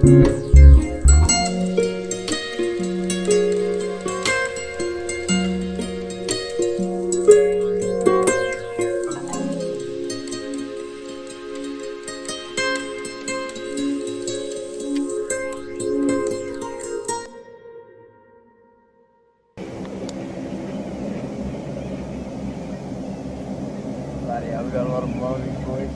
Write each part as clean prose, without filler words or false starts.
I've got a lot of moaning voice.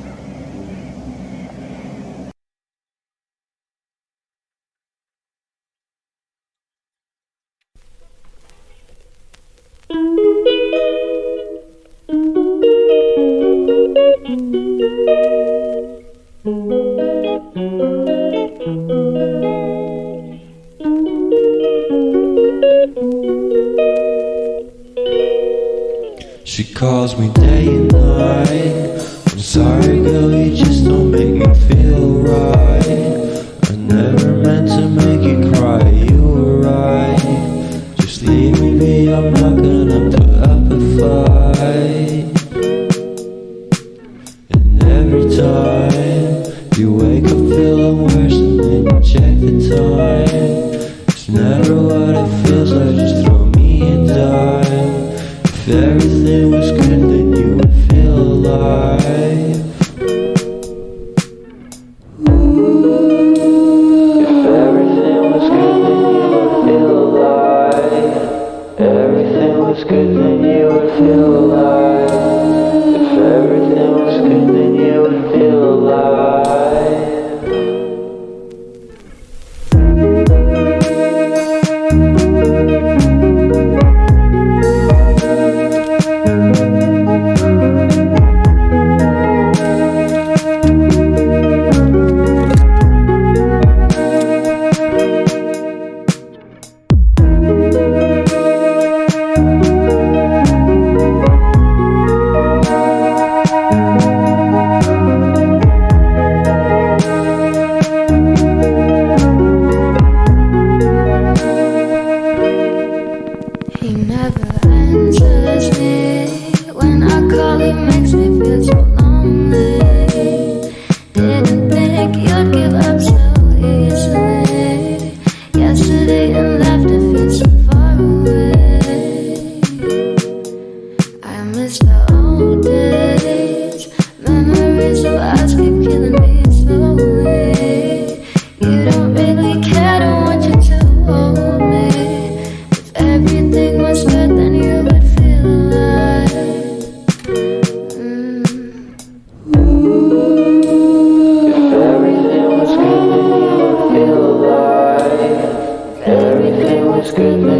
She calls me day and night. I'm sorry girl, you just don't make me feel right. I never meant to make you cry, you were right. Just leave me be, I'm not gonna put up a fight. And every time you wake up feeling worse and then you check the time. It's never what it feels like, just throw me a dime. If everything was good, then you would feel alive. If everything was good, then you would feel alive. Everything was good, then you would feel alive. If everything was good, then you would feel alive. Everything was good.